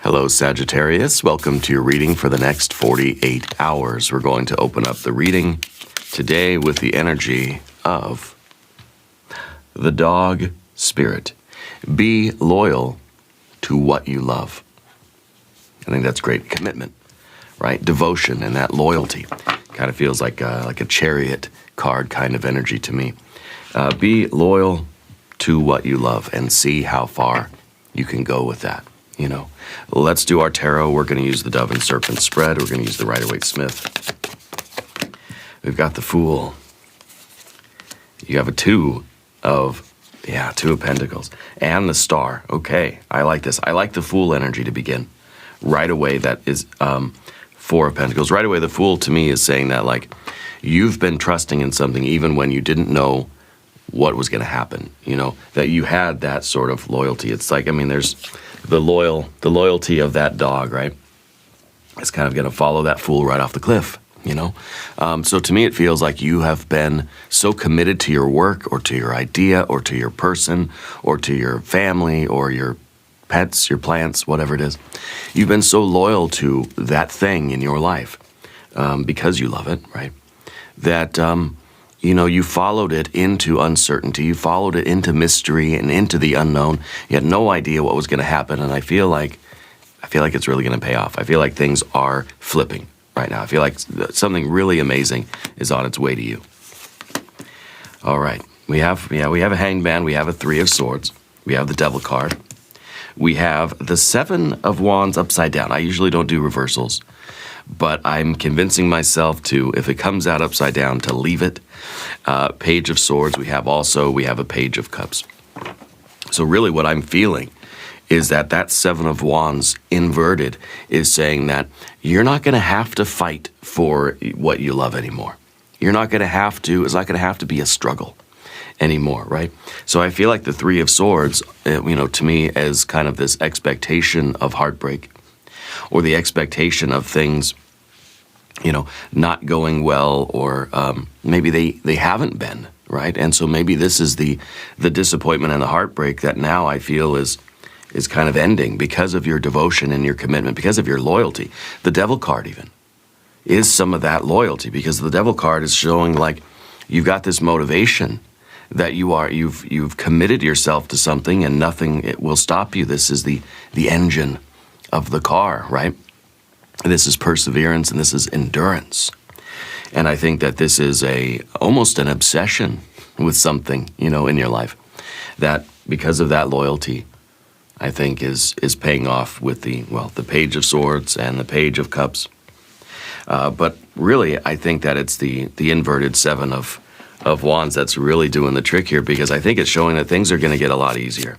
Hello, Sagittarius. Welcome to your reading for the next 48 hours. We're going to open up the reading today with the energy of the dog spirit. Be loyal to what you love. I think that's great commitment, right? Devotion and that loyalty. Kind of feels like a chariot card kind of energy to me. Be loyal to what you love and see how far you can go with that. You know, let's do our tarot. We're going to use the Dove and Serpent spread. We're going to use the Rider-Waite-Smith. We've got the Fool. You have a Two of Pentacles. And the Star. Okay, I like this. I like the Fool energy to begin. Right away, that is Four of Pentacles. Right away, the Fool to me is saying that, like, you've been trusting in something even when you didn't know what was going to happen. You know, that you had that sort of loyalty. It's like, I mean, there's the loyalty of that dog, right? It's kind of going to follow that fool right off the cliff, you know? So to me, it feels like you have been so committed to your work or to your idea or to your person or to your family or your pets, your plants, whatever it is. You've been so loyal to that thing in your life because you love it, right? That, you know, you followed it into uncertainty. You followed it into mystery and into the unknown. You had no idea what was going to happen, and I feel like it's really going to pay off. I feel like things are flipping right now. I feel like something really amazing is on its way to you. All right, we have a Hanged Man. We have a Three of Swords. We have the Devil card. We have the Seven of Wands upside down. I usually don't do reversals, but I'm convincing myself to, if it comes out upside down, to leave it. Page of Swords. We have a Page of Cups. So really what I'm feeling is that Seven of Wands inverted is saying that you're not going to have to fight for what you love anymore. You're not going to have to, it's not going to have to be a struggle anymore, right? So I feel like the Three of Swords, you know, to me as kind of this expectation of heartbreak or the expectation of things, you know, not going well, or maybe they haven't been, right? And so maybe this is the disappointment and the heartbreak that now I feel is kind of ending because of your devotion and your commitment, because of your loyalty. The Devil card even is some of that loyalty, because the Devil card is showing like you've got this motivation that you've committed yourself to something and nothing will stop you. This is the engine of the car, right? This is perseverance and this is endurance. And I think that this is almost an obsession with something, you know, in your life that because of that loyalty, I think is paying off with the Page of Swords and the Page of Cups. But really, I think that it's the inverted Seven of Wands that's really doing the trick here, because I think it's showing that things are going to get a lot easier.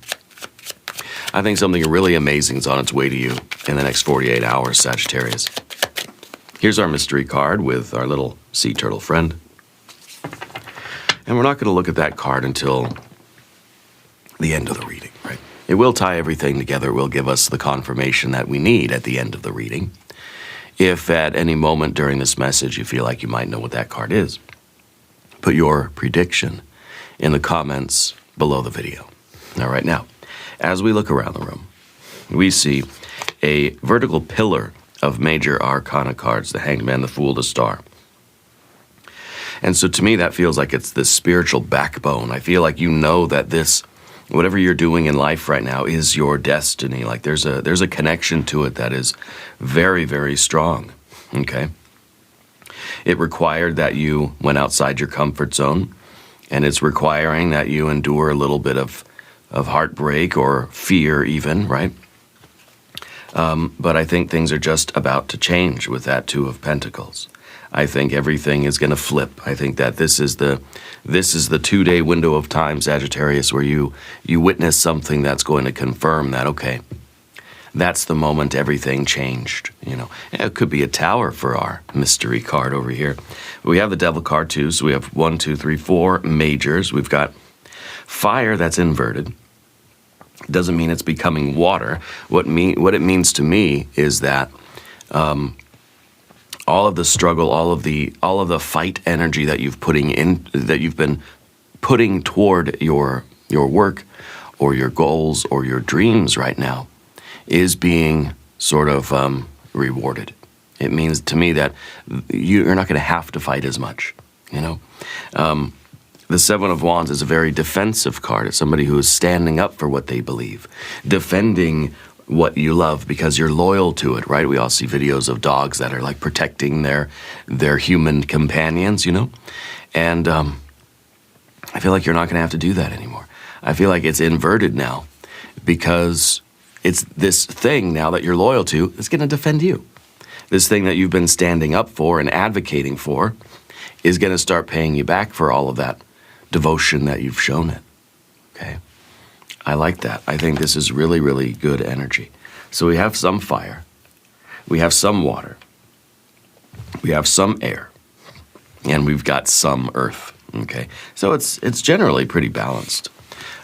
I think something really amazing is on its way to you in the next 48 hours, Sagittarius. Here's our mystery card with our little sea turtle friend. And we're not going to look at that card until the end of the reading, right? It will tie everything together. It will give us the confirmation that we need at the end of the reading. If at any moment during this message you feel like you might know what that card is, put your prediction in the comments below the video. All right, now, as we look around the room, we see a vertical pillar of major arcana cards, the Hanged Man, the Fool, the Star. And so to me, that feels like it's this spiritual backbone. I feel like you know that this, whatever you're doing in life right now, is your destiny. Like there's a connection to it that is very, very strong, okay? It required that you went outside your comfort zone, and it's requiring that you endure a little bit of heartbreak or fear even, right? But I think things are just about to change with that Two of Pentacles. I think everything is going to flip. I think that this is the 2-day window of time, Sagittarius, where you witness something that's going to confirm that, okay, that's the moment everything changed, you know. It could be a Tower for our mystery card over here. We have the Devil card too, so we have 1, 2, 3, 4 majors. We've got fire that's inverted. Doesn't mean it's becoming water. What it means to me is that all of the struggle, all of the fight energy that you've been putting toward your work or your goals or your dreams right now is being sort of rewarded. It means to me that you're not going to have to fight as much, you know. The Seven of Wands is a very defensive card. It's somebody who is standing up for what they believe, defending what you love because you're loyal to it, right? We all see videos of dogs that are like protecting their human companions, you know? And I feel like you're not going to have to do that anymore. I feel like it's inverted now because it's this thing now that you're loyal to is going to defend you. This thing that you've been standing up for and advocating for is going to start paying you back for all of that devotion that you've shown it, okay? I like that. I think this is really, really good energy. So we have some fire, we have some water, we have some air, and we've got some earth, okay? So it's generally pretty balanced.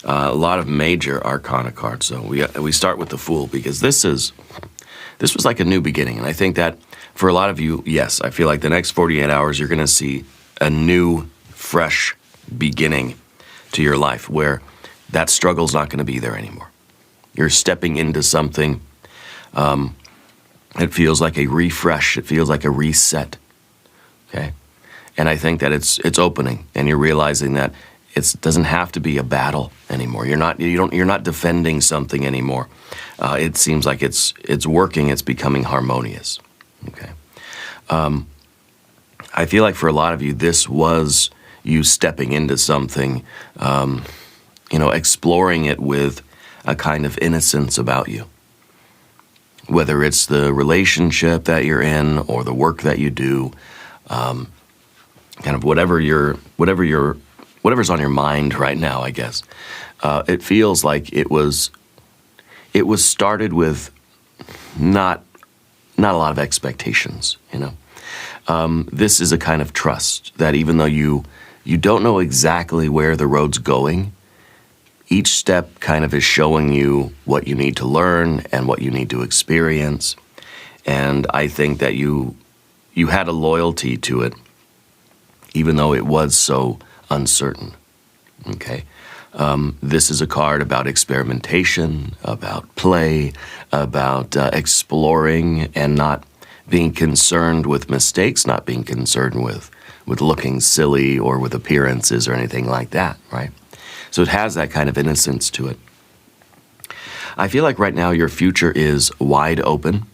A lot of major arcana cards. So we start with the Fool because this was like a new beginning, and I think that for a lot of you, yes, I feel like the next 48 hours you're going to see a new, fresh beginning to your life where that struggle's not going to be there anymore. You're stepping into something. It feels like a refresh. It feels like a reset. Okay, and I think that it's opening, and you're realizing that it doesn't have to be a battle anymore. You're not defending something anymore. It seems like it's working. It's becoming harmonious. Okay, I feel like for a lot of you, this was you stepping into something, exploring it with a kind of innocence about you. Whether it's the relationship that you're in or the work that you do, kind of whatever's on your mind right now, I guess. It feels like it was started with not a lot of expectations, you know. This is a kind of trust that even though you don't know exactly where the road's going, each step kind of is showing you what you need to learn and what you need to experience. And I think that you had a loyalty to it, even though it was so uncertain. Okay? This is a card about experimentation, about play, about exploring and not being concerned with mistakes, not being concerned with looking silly or with appearances or anything like that, right? So it has that kind of innocence to it. I feel like right now your future is wide open,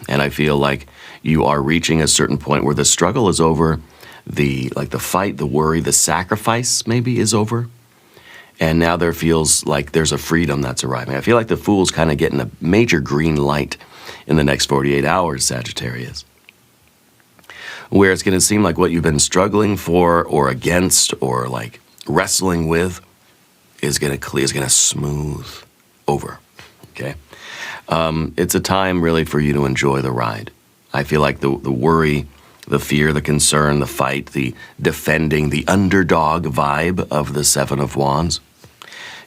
and I feel like you are reaching a certain point where the struggle is over, the fight, the worry, the sacrifice maybe is over, and now there feels like there's a freedom that's arriving. I feel like the Fool's kind of getting a major green light in the next 48 hours, Sagittarius, where it's going to seem like what you've been struggling for or against or like wrestling with is going to smooth over, okay? It's a time really for you to enjoy the ride. I feel like the worry, the fear, the concern, the fight, the defending, the underdog vibe of the Seven of Wands.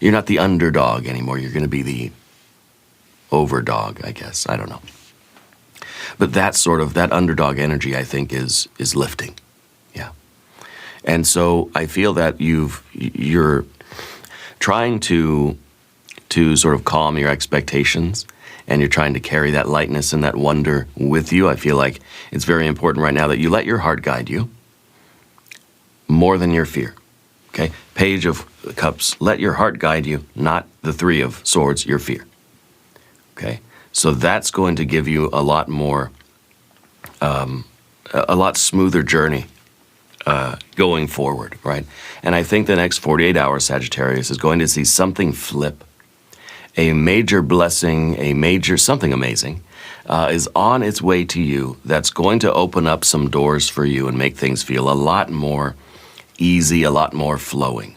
You're not the underdog anymore. You're going to be the overdog, I guess. I don't know. But that underdog energy, I think, is lifting. Yeah. And so I feel that you're trying to sort of calm your expectations, and you're trying to carry that lightness and that wonder with you. I feel like it's very important right now that you let your heart guide you more than your fear. Okay? Page of Cups, let your heart guide you, not the Three of Swords, your fear. Okay? So that's going to give you a lot more, a lot smoother journey going forward, right? And I think the next 48 hours, Sagittarius, is going to see something flip. A major blessing, something amazing, is on its way to you that's going to open up some doors for you and make things feel a lot more easy, a lot more flowing,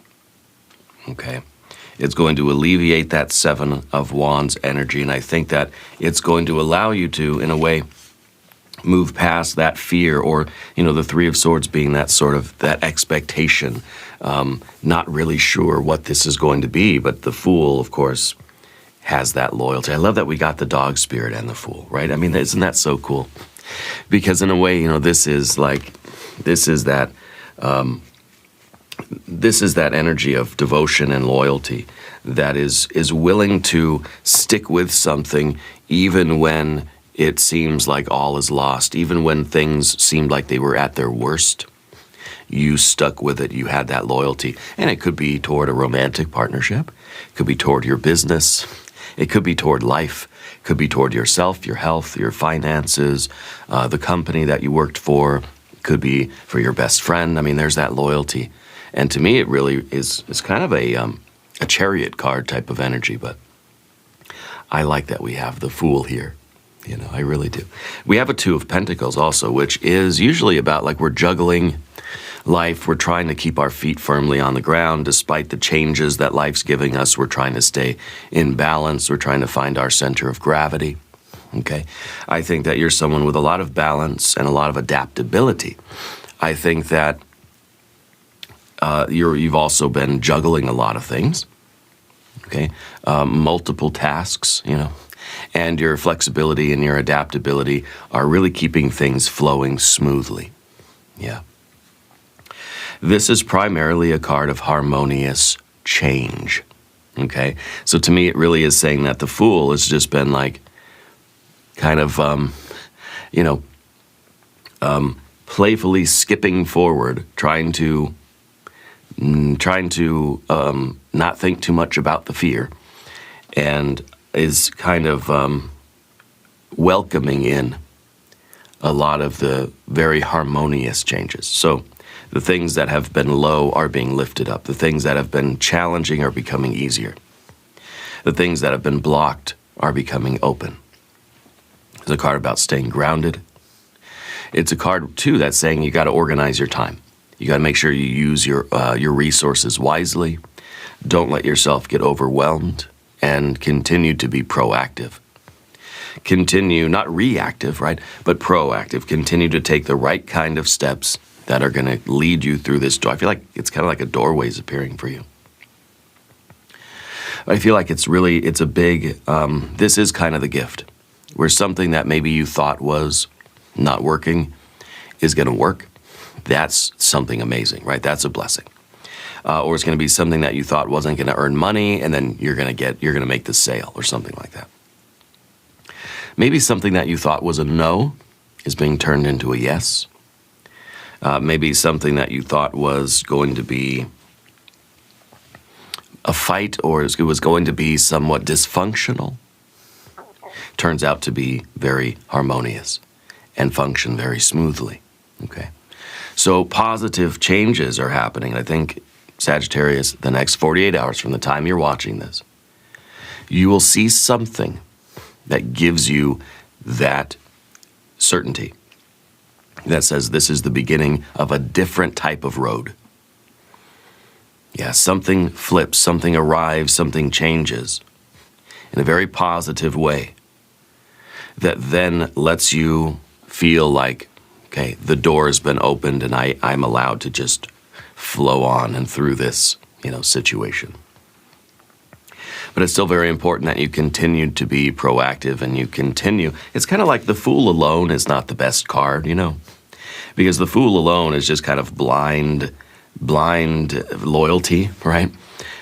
okay? It's going to alleviate that Seven of Wands energy, and I think that it's going to allow you to, in a way, move past that fear or, the Three of Swords being that sort of, that expectation, not really sure what this is going to be, but the Fool, of course, has that loyalty. I love that we got the dog spirit and the Fool, right? I mean, isn't that so cool? Because in a way, this is that energy of devotion and loyalty that is willing to stick with something even when it seems like all is lost. Even when things seemed like they were at their worst, you stuck with it. You had that loyalty. And it could be toward a romantic partnership. It could be toward your business. It could be toward life. It could be toward yourself, your health, your finances, the company that you worked for. It could be for your best friend. I mean, there's that loyalty. And to me, it really is kind of a chariot card type of energy. But I like that we have the Fool here. You know, I really do. We have a Two of Pentacles also, which is usually about like we're juggling life. We're trying to keep our feet firmly on the ground despite the changes that life's giving us. We're trying to stay in balance. We're trying to find our center of gravity. Okay? I think that you're someone with a lot of balance and a lot of adaptability. I think that you've also been juggling a lot of things. Okay? Multiple tasks, you know. And your flexibility and your adaptability are really keeping things flowing smoothly. Yeah. This is primarily a card of harmonious change. Okay? So to me, it really is saying that the Fool has just been like kind of, playfully skipping forward, trying to not think too much about the fear, and is kind of welcoming in a lot of the very harmonious changes. So the things that have been low are being lifted up. The things that have been challenging are becoming easier. The things that have been blocked are becoming open. It's a card about staying grounded. It's a card, too, that's saying you got to organize your time. You got to make sure you use your resources wisely. Don't let yourself get overwhelmed, and continue to be proactive. Continue, not reactive, right, but proactive. Continue to take the right kind of steps that are going to lead you through this door. I feel like it's kind of like a doorway's appearing for you. I feel like it's a big, this is kind of the gift, where something that maybe you thought was not working is going to work. That's something amazing, right? That's a blessing. Or it's going to be something that you thought wasn't going to earn money, and then you're going to make the sale or something like that. Maybe something that you thought was a no is being turned into a yes. Maybe something that you thought was going to be a fight, or it was going to be somewhat dysfunctional, turns out to be very harmonious and function very smoothly. Okay, so positive changes are happening. I think, Sagittarius, the next 48 hours from the time you're watching this, you will see something that gives you that certainty, that says this is the beginning of a different type of road. Yeah, something flips, something arrives, something changes in a very positive way that then lets you feel like, okay, the door has been opened and I'm allowed to just flow on and through this, situation. But it's still very important that you continue to be proactive and you continue. It's kind of like the Fool alone is not the best card, because the Fool alone is just kind of blind loyalty, right?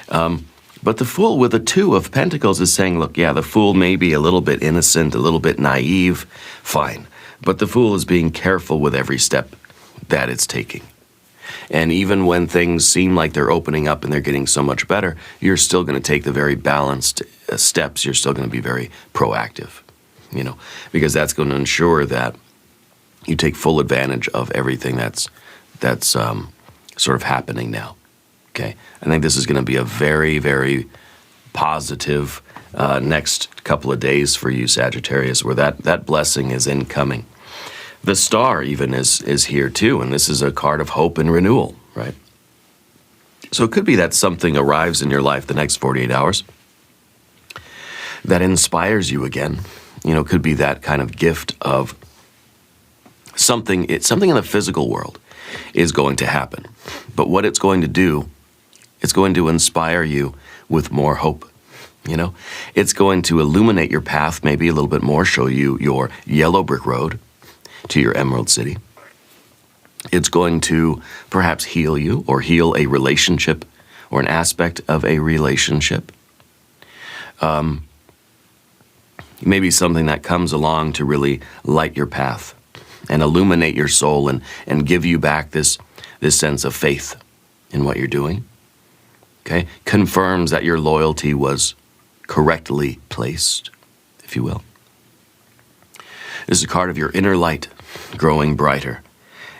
But the Fool with the Two of Pentacles is saying, look, yeah, the Fool may be a little bit innocent, a little bit naive, fine. But the Fool is being careful with every step that it's taking. And even when things seem like they're opening up and they're getting so much better, you're still going to take the very balanced steps. You're still going to be very proactive, because that's going to ensure that you take full advantage of everything that's sort of happening now. Okay, I think this is going to be a very, very positive next couple of days for you, Sagittarius, where that blessing is incoming. The Star even is here too, and this is a card of hope and renewal, right? So it could be that something arrives in your life the next 48 hours that inspires you again. It could be that kind of gift of something in the physical world is going to happen. But what it's going to do, it's going to inspire you with more hope. It's going to illuminate your path maybe a little bit more, show you your yellow brick road to your Emerald City. It's going to perhaps heal you or heal a relationship or an aspect of a relationship. maybe something that comes along to really light your path and illuminate your soul and give you back this sense of faith in what you're doing. Okay? Confirms that your loyalty was correctly placed, if you will. This is a card of your inner light growing brighter.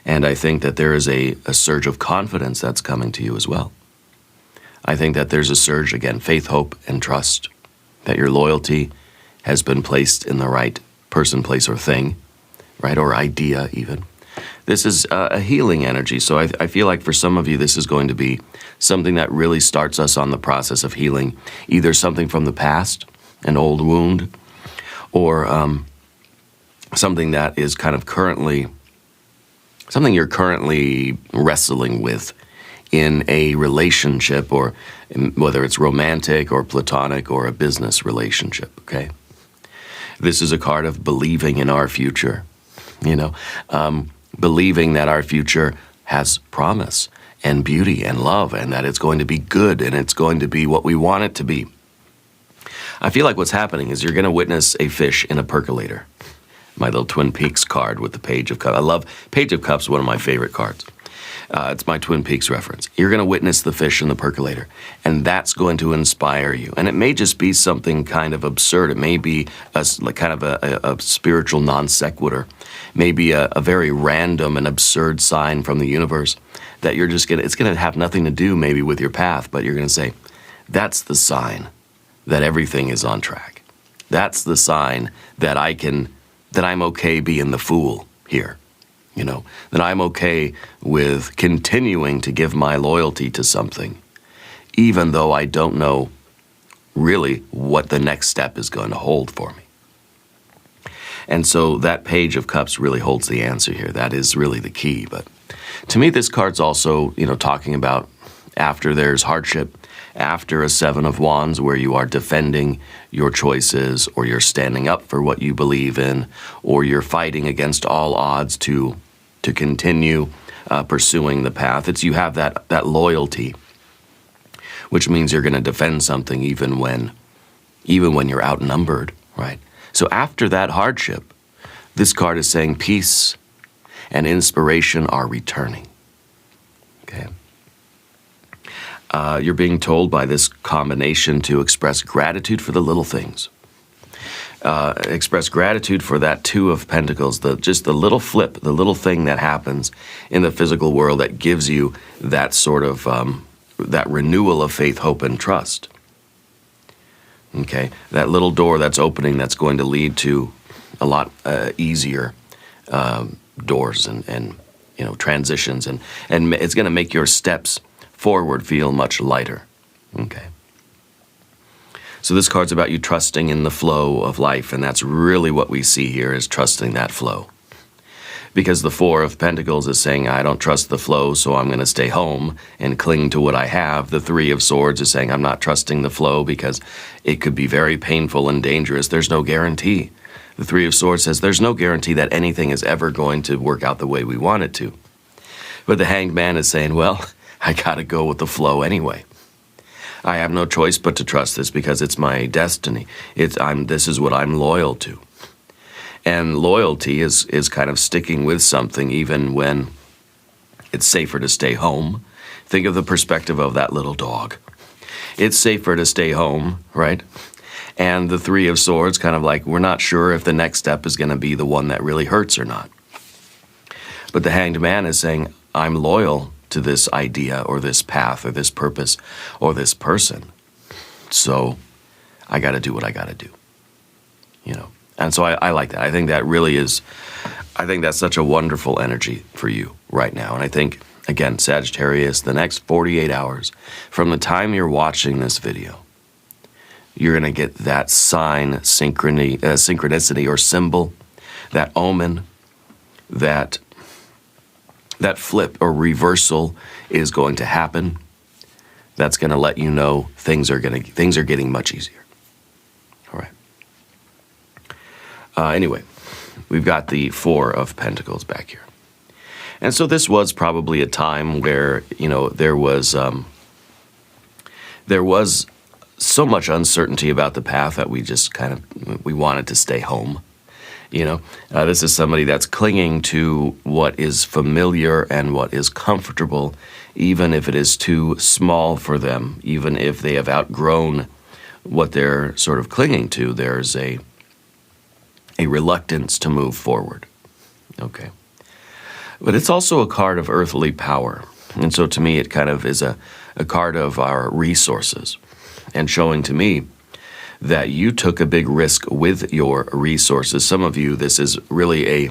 And I think that there is a surge of confidence that's coming to you as well. I think that there's a surge, again, faith, hope, and trust, that your loyalty has been placed in the right person, place, or thing, right, or idea even. This is a healing energy, so I feel like for some of you this is going to be something that really starts us on the process of healing, either something from the past, an old wound, or something that is kind of something you're currently wrestling with in a relationship, or whether it's romantic or platonic or a business relationship, okay? This is a card of believing in our future, believing that our future has promise and beauty and love, and that it's going to be good and it's going to be what we want it to be. I feel like what's happening is you're going to witness a fish in a percolator. My little Twin Peaks card with the Page of Cups. I love Page of Cups, one of my favorite cards. It's my Twin Peaks reference. You're going to witness the fish in the percolator, and that's going to inspire you. And it may just be something kind of absurd. It may be a spiritual non sequitur, maybe a very random and absurd sign from the universe that you're just it's going to have nothing to do maybe with your path, but you're going to say, that's the sign that everything is on track. That's the sign that I'm okay being the fool here. That I'm okay with continuing to give my loyalty to something, even though I don't know really what the next step is going to hold for me. And so that Page of Cups really holds the answer here. That is really the key. But to me, this card's also, talking about after there's hardship, after a Seven of Wands where you are defending your choices, or you're standing up for what you believe in, or you're fighting against all odds to continue pursuing the path. You have that loyalty, which means you're going to defend something even when you're outnumbered, right? So after that hardship, this card is saying peace and inspiration are returning. Okay. You're being told by this combination to express gratitude for the little things. Express gratitude for that Two of Pentacles, just the little flip, the little thing that happens in the physical world that gives you that sort of, that renewal of faith, hope, and trust. Okay, that little door that's opening that's going to lead to a lot easier doors and transitions, and it's going to make your steps forward feel much lighter. Okay. So this card's about you trusting in the flow of life, and that's really what we see here, is trusting that flow. Because the Four of Pentacles is saying, I don't trust the flow, so I'm going to stay home and cling to what I have. The Three of Swords is saying, I'm not trusting the flow because it could be very painful and dangerous. There's no guarantee. The Three of Swords says there's no guarantee that anything is ever going to work out the way we want it to. But the Hanged Man is saying, well, I got to go with the flow anyway. I have no choice but to trust this because it's my destiny. This is what I'm loyal to. And loyalty is kind of sticking with something even when it's safer to stay home. Think of the perspective of that little dog. It's safer to stay home, right? And the Three of Swords, kind of like, we're not sure if the next step is going to be the one that really hurts or not. But the Hanged Man is saying, I'm loyal to this idea or this path or this purpose or this person. So I got to do what I got to do, And so I like that. I think that really is, I think that's such a wonderful energy for you right now. And I think, again, Sagittarius, the next 48 hours, from the time you're watching this video, you're going to get that sign, synchronicity or symbol, that omen, that flip or reversal is going to happen. That's going to let you know things are getting much easier. All right. Anyway, we've got the Four of Pentacles back here. And so this was probably a time where, there was so much uncertainty about the path that we wanted to stay home. This is somebody that's clinging to what is familiar and what is comfortable, even if it is too small for them, even if they have outgrown what they're sort of clinging to. There's a reluctance to move forward. Okay. But it's also a card of earthly power. And so to me, it kind of is a card of our resources, and showing to me that you took a big risk with your resources. Some of you, this is really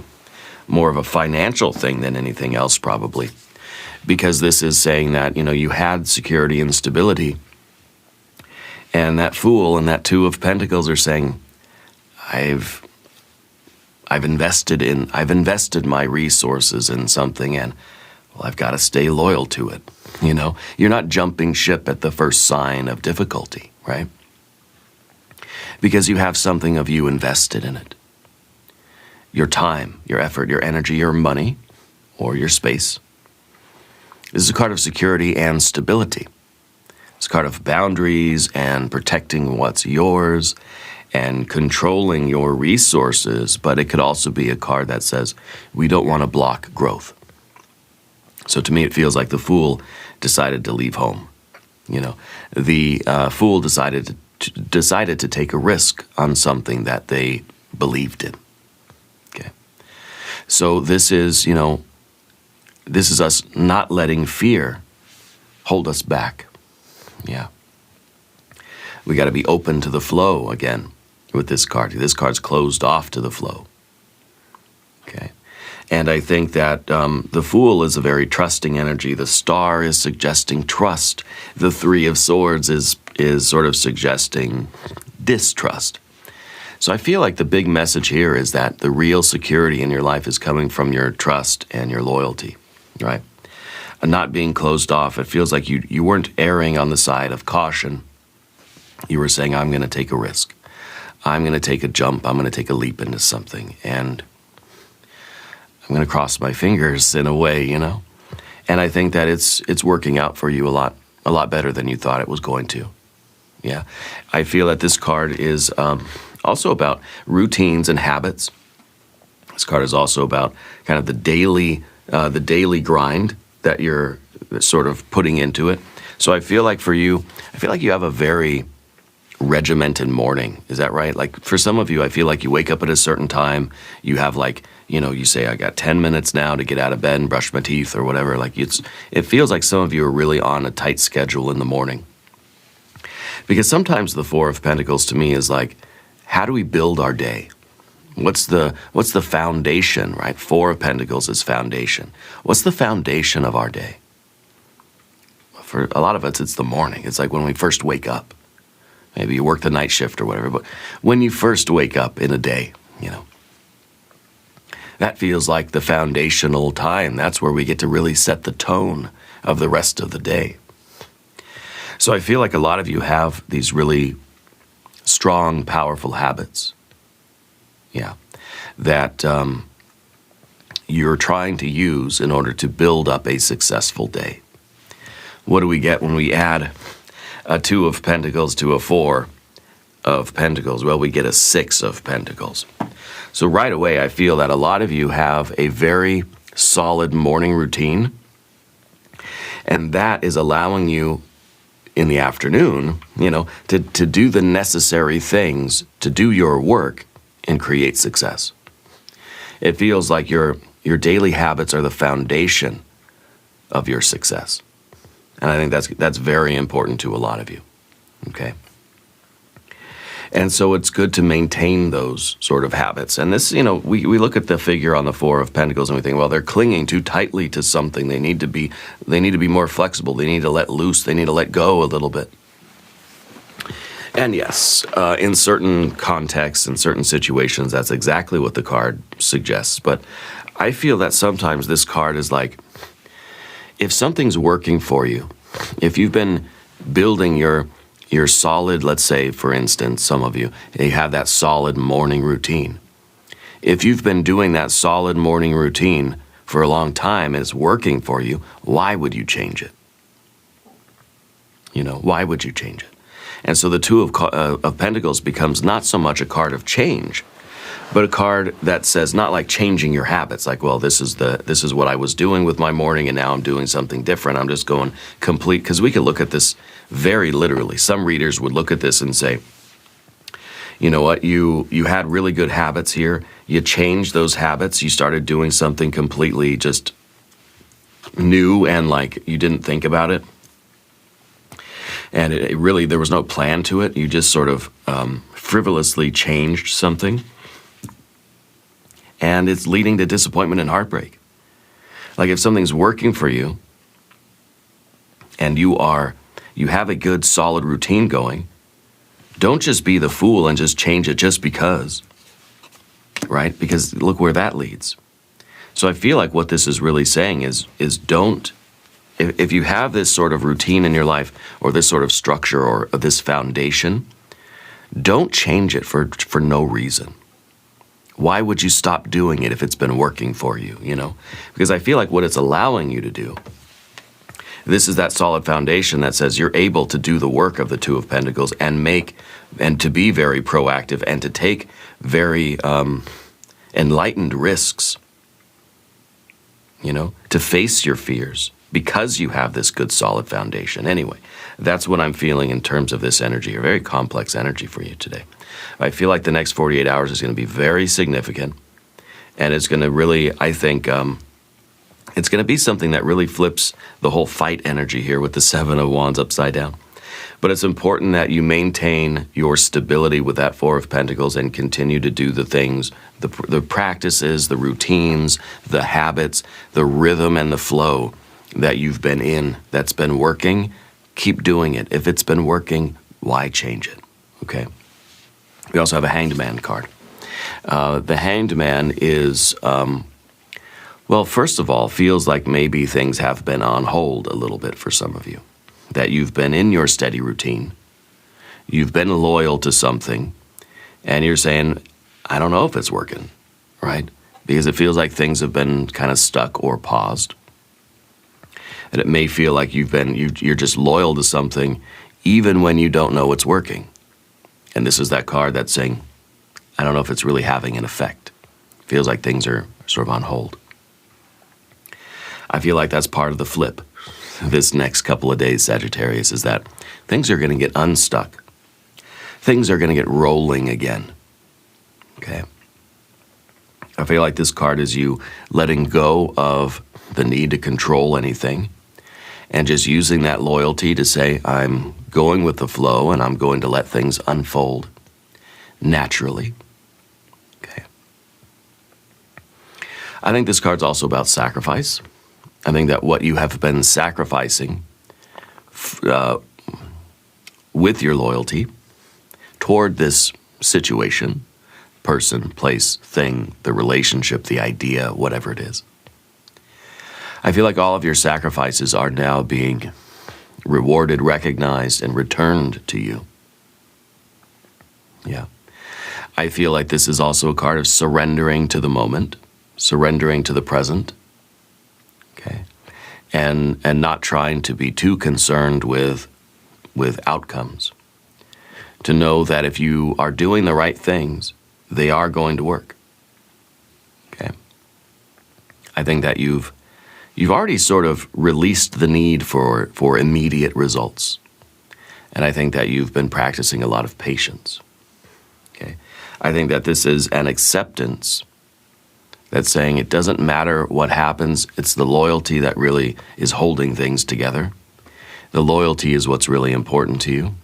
more of a financial thing than anything else, probably, because this is saying that, you had security and stability, and that Fool and that Two of Pentacles are saying, I've invested my resources in something, and I've got to stay loyal to it. You're not jumping ship at the first sign of difficulty, right? Because you have something of you invested in it. Your time, your effort, your energy, your money, or your space. This is a card of security and stability. It's a card of boundaries and protecting what's yours and controlling your resources, but it could also be a card that says we don't want to block growth. So to me, it feels like the Fool decided to leave home. The Fool decided to take a risk on something that they believed in. Okay. So this is us not letting fear hold us back. Yeah. We got to be open to the flow again with this card. This card's closed off to the flow. Okay. And I think that the Fool is a very trusting energy. The Star is suggesting trust. The Three of Swords is sort of suggesting distrust. So I feel like the big message here is that the real security in your life is coming from your trust and your loyalty, right? And not being closed off. It feels like you weren't erring on the side of caution. You were saying, I'm going to take a risk. I'm going to take a jump. I'm going to take a leap into something. And I'm going to cross my fingers in a way, And I think that it's working out for you a lot better than you thought it was going to. Yeah. I feel that this card is also about routines and habits. This card is also about kind of the daily grind that you're sort of putting into it. So I feel like you have a very regimented morning. Is that right? Like for some of you, I feel like you wake up at a certain time. You have you say, I got 10 minutes now to get out of bed and brush my teeth or whatever. It feels like some of you are really on a tight schedule in the morning. Because sometimes the Four of Pentacles to me is like, how do we build our day? What's the foundation, right? Four of Pentacles is foundation. What's the foundation of our day? For a lot of us, it's the morning. It's like when we first wake up. Maybe you work the night shift or whatever, but when you first wake up in a day, that feels like the foundational time. That's where we get to really set the tone of the rest of the day. So I feel like a lot of you have these really strong, powerful habits. Yeah. That you're trying to use in order to build up a successful day. What do we get when we add a Two of Pentacles to a Four of Pentacles? Well, we get a Six of Pentacles. So right away, I feel that a lot of you have a very solid morning routine, and that is allowing you in the afternoon, to do the necessary things to do your work and create success. It feels like your daily habits are the foundation of your success. And I think that's very important to a lot of you, okay? And so it's good to maintain those sort of habits. And this, we look at the figure on the Four of Pentacles and we think, well, they're clinging too tightly to something. They need to be more flexible. They need to let loose. They need to let go a little bit. And yes, in certain contexts, in certain situations, that's exactly what the card suggests. But I feel that sometimes this card is like, if something's working for you, if you've been building your solid, let's say, for instance, some of you have that solid morning routine. If you've been doing that solid morning routine for a long time and it's working for you, why would you change it? Why would you change it? And so the Two of Pentacles becomes not so much a card of change, but a card that says not like changing your habits, like, well, this is what I was doing with my morning and now I'm doing something different. I'm just going complete, because we can look at this very literally. Some readers would look at this and say, you know what, you had really good habits here. You changed those habits. You started doing something completely just new and like you didn't think about it. And it really, there was no plan to it. You just sort of frivolously changed something. And it's leading to disappointment and heartbreak. Like if something's working for you and you have a good solid routine going, don't just be the fool and just change it just because, right? Because look where that leads. So I feel like what this is really saying is don't, if you have this sort of routine in your life or this sort of structure or this foundation, don't change it for no reason. Why would you stop doing it if it's been working for you, you know? Because I feel like what it's allowing you to do, this is that solid foundation that says you're able to do the work of the Two of Pentacles and to be very proactive and to take very enlightened risks, you know, to face your fears because you have this good solid foundation. Anyway, that's what I'm feeling in terms of this energy, a very complex energy for you today. I feel like the next 48 hours is going to be very significant, and it's going to really, I think, it's going to be something that really flips the whole fight energy here with the Seven of Wands upside down. But it's important that you maintain your stability with that Four of Pentacles and continue to do the things, the practices, the routines, the habits, the rhythm and the flow that you've been in, that's been working. Keep doing it. If it's been working, why change it? Okay? We also have a Hanged Man card. The Hanged Man is, well, first of all, feels like maybe things have been on hold a little bit for some of you. That you've been in your steady routine. You've been loyal to something. And you're saying, I don't know if it's working, right? Because it feels like things have been kind of stuck or paused. And it may feel like you're just loyal to something even when you don't know it's working. And this is that card that's saying, I don't know if it's really having an effect. Feels like things are sort of on hold. I feel like that's part of the flip this next couple of days, Sagittarius, is that things are going to get unstuck. Things are going to get rolling again. Okay? I feel like this card is you letting go of the need to control anything and just using that loyalty to say, I'm going with the flow and I'm going to let things unfold naturally. Okay. I think this card's also about sacrifice. I think that what you have been sacrificing with your loyalty toward this situation, person, place, thing, the relationship, the idea, whatever it is. I feel like all of your sacrifices are now being rewarded, recognized, and returned to you. Yeah. I feel like this is also a card of surrendering to the moment, surrendering to the present. Okay. And not trying to be too concerned with outcomes. To know that if you are doing the right things, they are going to work. Okay. I think that you've already sort of released the need for immediate results. And I think that you've been practicing a lot of patience. Okay. I think that this is an acceptance that's saying it doesn't matter what happens, it's the loyalty that really is holding things together. The loyalty is what's really important to you.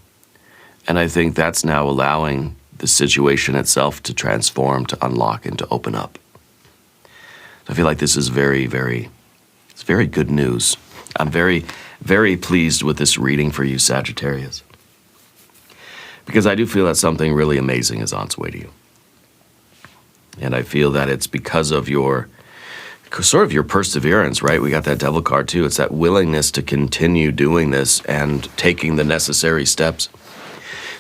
And I think that's now allowing the situation itself to transform, to unlock, and to open up. I feel like this is very, it's very good news. I'm very, very pleased with this reading for you, Sagittarius. Because I do feel that something really amazing is on its way to you. And I feel that it's because of your perseverance, right? We got that Devil card too. It's that willingness to continue doing this and taking the necessary steps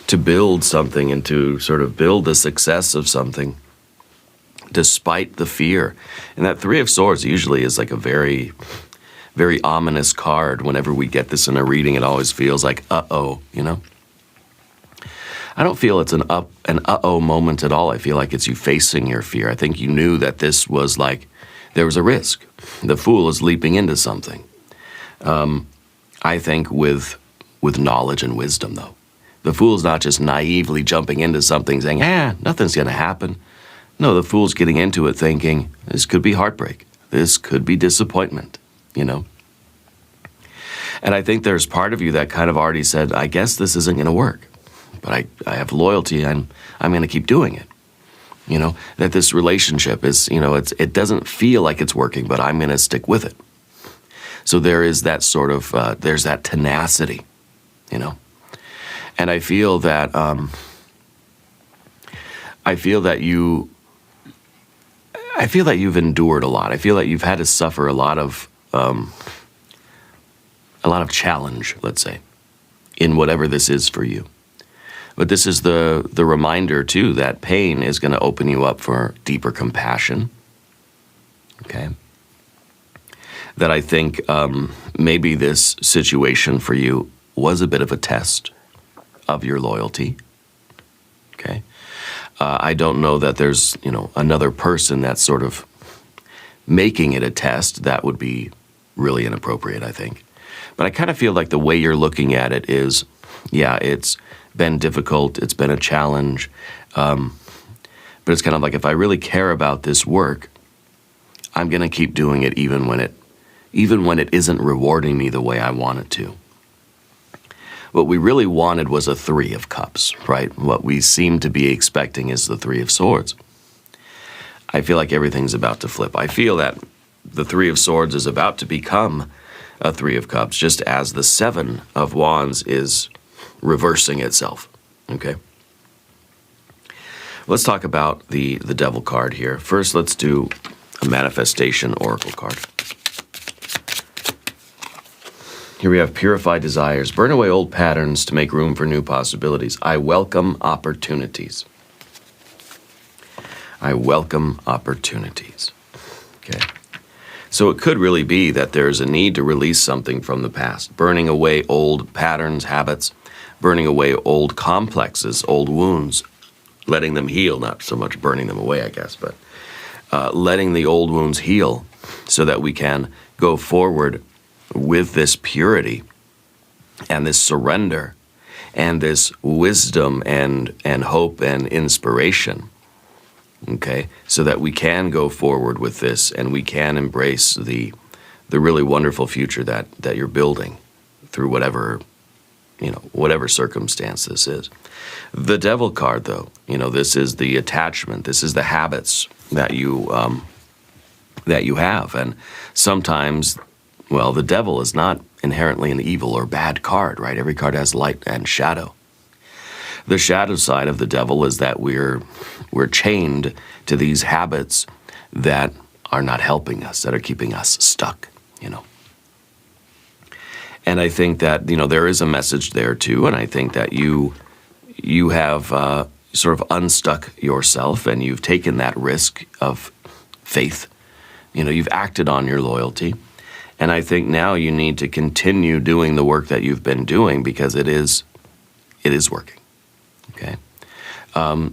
to build something and to sort of build the success of something despite the fear. And that Three of Swords usually is like a very, very ominous card. Whenever we get this in a reading, it always feels like, uh-oh, you know? I don't feel it's an uh-oh moment at all. I feel like it's you facing your fear. I think you knew that this was like, there was a risk. The fool is leaping into something. I think with knowledge and wisdom, though. The fool's not just naively jumping into something saying, nothing's going to happen. No, the fool's getting into it thinking, this could be heartbreak. This could be disappointment, you know. And I think there's part of you that kind of already said, I guess this isn't going to work. But I have loyalty, and I'm going to keep doing it. You know, that this relationship is, you know, it doesn't feel like it's working, but I'm going to stick with it. So there is that sort of, there's that tenacity, you know. And I feel that you've endured a lot. I feel that you've had to suffer a lot of challenge, let's say, in whatever this is for you. But this is the reminder too that pain is going to open you up for deeper compassion. Okay. That I think maybe this situation for you was a bit of a test of your loyalty. Okay. I don't know that there's, you know, another person that's sort of making it a test. That would be really inappropriate, I think. But I kind of feel like the way you're looking at it is, yeah, it's been difficult, it's been a challenge, but it's kind of like, if I really care about this work, I'm going to keep doing it even when it isn't rewarding me the way I want it to. What we really wanted was a 3 of Cups, right? What we seem to be expecting is the 3 of Swords. I feel like everything's about to flip. I feel that the 3 of Swords is about to become a 3 of Cups, just as the 7 of Wands is reversing itself, okay? Let's talk about the Devil card here. First, let's do a Manifestation Oracle card. Here we have Purify Desires. Burn away old patterns to make room for new possibilities. I welcome opportunities. I welcome opportunities. Okay. So it could really be that there's a need to release something from the past. Burning away old patterns, habits. Burning away old complexes, old wounds. Letting them heal. Not so much burning them away, I guess, but letting the old wounds heal so that we can go forward with this purity and this surrender and this wisdom and hope and inspiration, okay, so that we can go forward with this and we can embrace the really wonderful future that you're building through whatever, you know, whatever circumstance this is. The Devil card, though, you know, this is the attachment, this is the habits that you have, and sometimes, well, the Devil is not inherently an evil or bad card, right? Every card has light and shadow. The shadow side of the Devil is that we're chained to these habits that are not helping us, that are keeping us stuck, you know. And I think that, you know, there is a message there too, and I think that you have sort of unstuck yourself and you've taken that risk of faith. You know, you've acted on your loyalty. And I think now you need to continue doing the work that you've been doing because it is working, okay?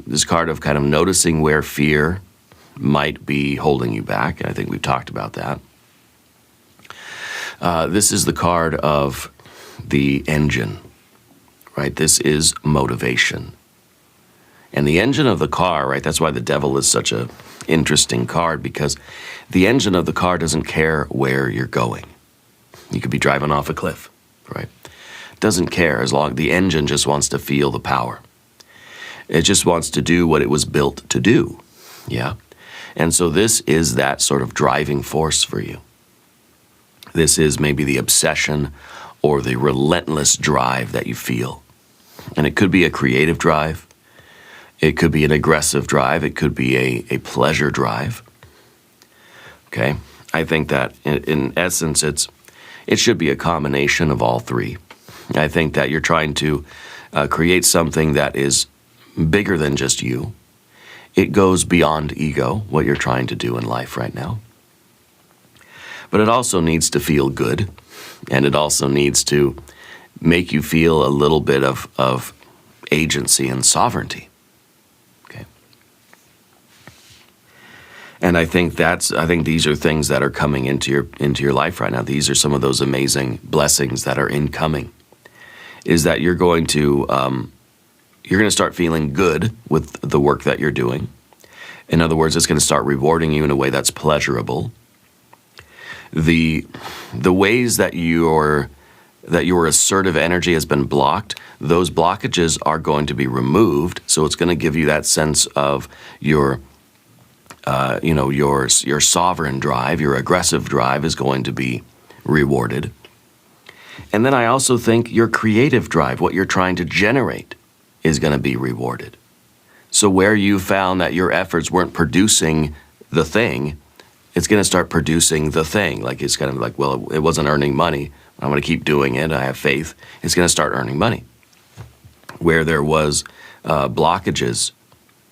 This card of kind of noticing where fear might be holding you back, and I think we've talked about that. This is the card of the engine, right? This is motivation. And the engine of the car, right, that's why the Devil is such a interesting card, because the engine of the car doesn't care where you're going. You could be driving off a cliff, right? Doesn't care as long the engine just wants to feel the power. It just wants to do what it was built to do, yeah? And so this is that sort of driving force for you. This is maybe the obsession or the relentless drive that you feel. And it could be a creative drive. It could be an aggressive drive. It could be a pleasure drive. Okay? I think that in essence, it should be a combination of all three. I think that you're trying to create something that is bigger than just you. It goes beyond ego, what you're trying to do in life right now. But it also needs to feel good, and it also needs to make you feel a little bit of agency and sovereignty. Okay. And I think these are things that are coming into your life right now. These are some of those amazing blessings that are incoming. Is that you're going to start feeling good with the work that you're doing. In other words, it's going to start rewarding you in a way that's pleasurable. The ways that your assertive energy has been blocked, those blockages are going to be removed. So it's going to give you that sense of your sovereign drive, your aggressive drive is going to be rewarded. And then I also think your creative drive, what you're trying to generate, is going to be rewarded. So where you found that your efforts weren't producing the thing, it's going to start producing the thing. Like it's kind of like, well, it wasn't earning money. I'm going to keep doing it. I have faith. It's going to start earning money. Where there was blockages,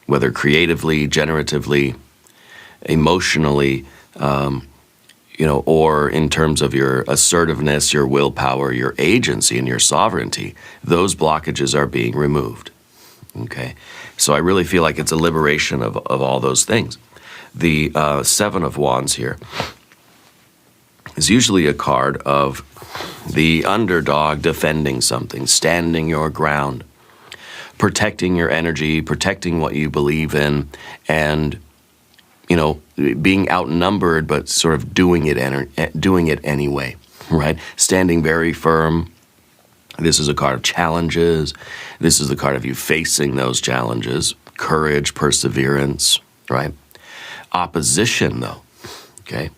whether creatively, generatively, emotionally, or in terms of your assertiveness, your willpower, your agency, and your sovereignty, those blockages are being removed. Okay? So I really feel like it's a liberation of all those things. The Seven of Wands here is usually a card of the underdog defending something, standing your ground, protecting your energy, protecting what you believe in, and being outnumbered, but sort of doing it anyway, right? Standing very firm. This is a card of challenges. This is the card of you facing those challenges, courage, perseverance, right? Opposition, though, okay?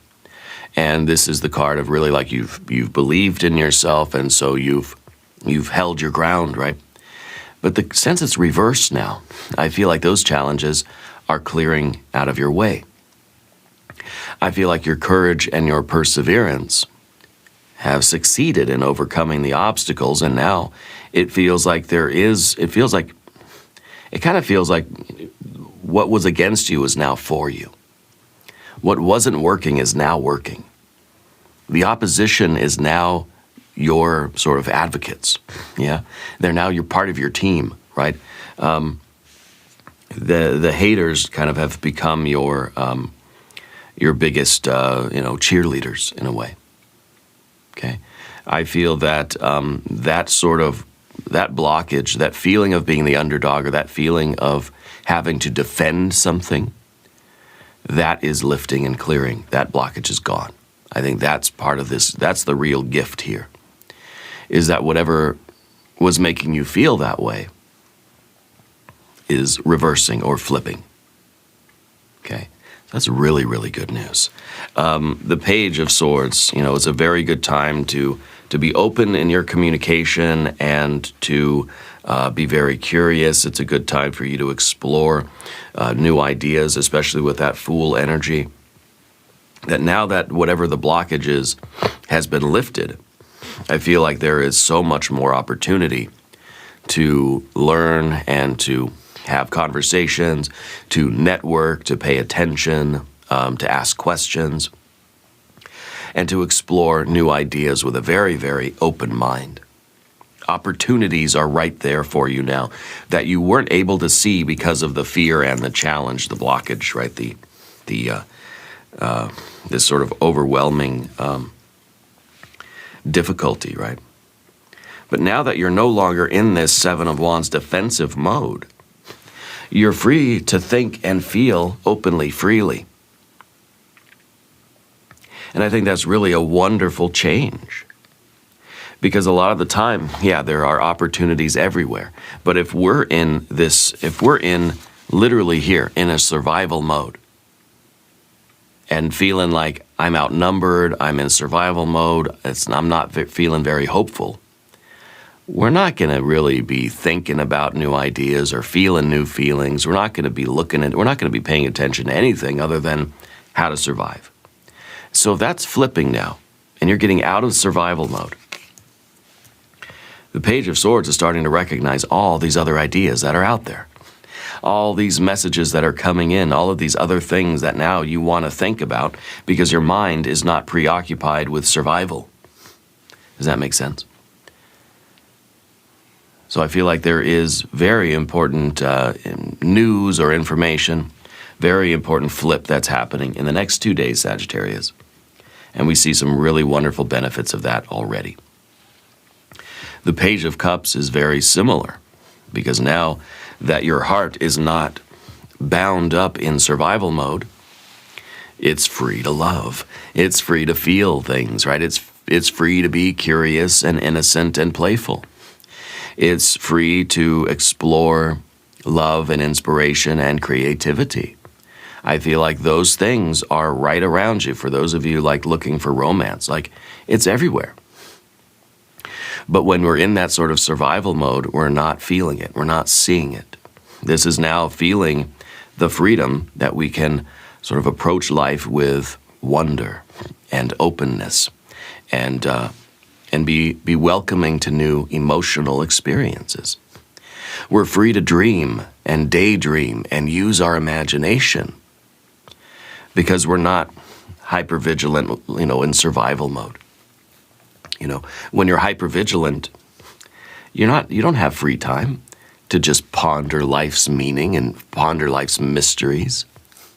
And this is the card of really like you've believed in yourself, and so you've held your ground, right? But since it's reversed now, I feel like those challenges are clearing out of your way. I feel like your courage and your perseverance have succeeded in overcoming the obstacles, and now it feels like it kind of feels like what was against you is now for you. What wasn't working is now working. The opposition is now your sort of advocates, yeah? They're now part of your team, right? The haters kind of have become your biggest, cheerleaders in a way. Okay, I feel that that blockage, that feeling of being the underdog, or that feeling of having to defend something, that is lifting and clearing. That blockage is gone. I think that's part of this. That's the real gift here, is that whatever was making you feel that way is reversing or flipping. Okay, that's really, really good news. The Page of Swords, it's a very good time to be open in your communication and to be very curious. It's a good time for you to explore new ideas, especially with that Fool energy. That now that whatever the blockage is has been lifted, I feel like there is so much more opportunity to learn and to have conversations, to network, to pay attention, to ask questions, and to explore new ideas with a very, very open mind. Opportunities are right there for you now that you weren't able to see because of the fear and the challenge, the blockage, right? This sort of overwhelming difficulty, right? But now that you're no longer in this Seven of Wands defensive mode, you're free to think and feel openly, freely. And I think that's really a wonderful change. Because a lot of the time, yeah, there are opportunities everywhere. But if we're in literally here, in a survival mode, and feeling like I'm outnumbered, I'm in survival mode, I'm not feeling very hopeful, we're not going to really be thinking about new ideas or feeling new feelings. We're not going to be we're not going to be paying attention to anything other than how to survive. So if that's flipping now, and you're getting out of survival mode, the Page of Swords is starting to recognize all these other ideas that are out there. All these messages that are coming in, all of these other things that now you want to think about because your mind is not preoccupied with survival. Does that make sense? So I feel like there is very important news or information, very important flip that's happening in the next 2 days, Sagittarius. And we see some really wonderful benefits of that already. The Page of Cups is very similar, because now that your heart is not bound up in survival mode, it's free to love. It's free to feel things, right? It's free to be curious and innocent and playful. It's free to explore love and inspiration and creativity. I feel like those things are right around you for those of you like looking for romance. Like, it's everywhere. But when we're in that sort of survival mode, we're not feeling it. We're not seeing it. This is now feeling the freedom that we can sort of approach life with wonder and openness and be welcoming to new emotional experiences. We're free to dream and daydream and use our imagination because we're not hypervigilant, in survival mode. When you're hypervigilant, you don't have free time to just ponder life's meaning and ponder life's mysteries.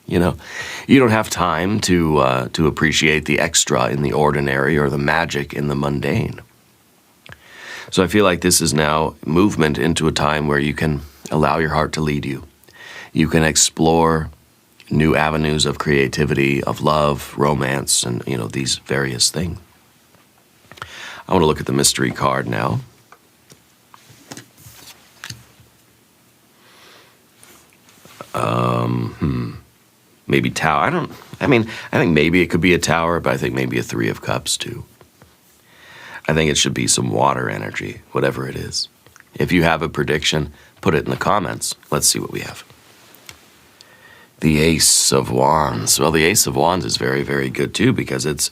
You don't have time to appreciate the extra in the ordinary or the magic in the mundane. So I feel like this is now movement into a time where you can allow your heart to lead you. You can explore new avenues of creativity, of love, romance, and these various things. I want to look at the mystery card now. Maybe Tower. I think maybe it could be a Tower, but I think maybe a Three of Cups too. I think it should be some water energy, whatever it is. If you have a prediction, put it in the comments. Let's see what we have. The Ace of Wands. Well, the Ace of Wands is very, very good too, because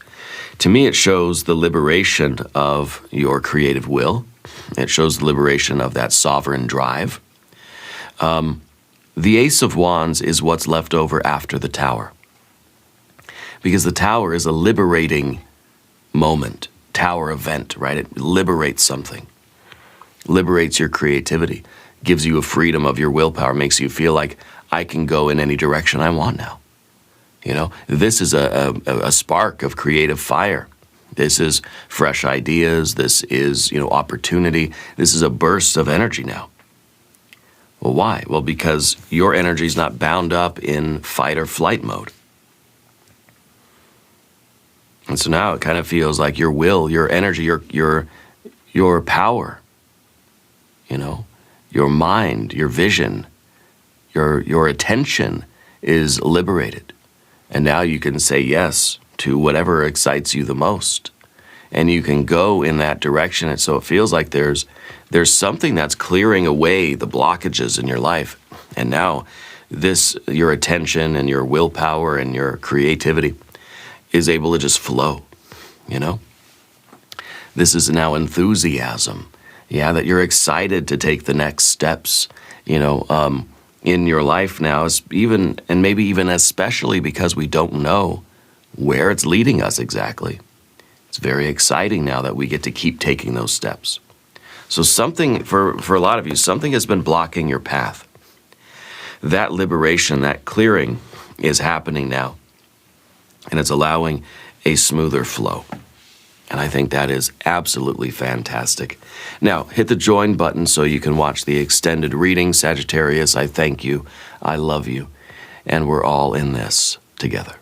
to me, it shows the liberation of your creative will. It shows the liberation of that sovereign drive. The Ace of Wands is what's left over after the Tower, because the Tower is a liberating moment, Tower event, right? It liberates something, liberates your creativity, gives you a freedom of your willpower, makes you feel like I can go in any direction I want now. This is a spark of creative fire. This is fresh ideas. This is, opportunity. This is a burst of energy now. Well, why? Well, because your energy is not bound up in fight or flight mode. And so now it kind of feels like your will, your energy, your power, your mind, your vision, your attention is liberated. And now you can say yes to whatever excites you the most. And you can go in that direction. And so it feels like there's something that's clearing away the blockages in your life. And now your attention and your willpower and your creativity is able to just flow, This is now enthusiasm. Yeah, that you're excited to take the next steps, in your life now, and maybe even especially because we don't know where it's leading us exactly. It's very exciting now that we get to keep taking those steps. So something, for a lot of you, something has been blocking your path. That liberation, that clearing is happening now. And it's allowing a smoother flow. And I think that is absolutely fantastic. Now, hit the join button so you can watch the extended reading. Sagittarius, I thank you. I love you. And we're all in this together.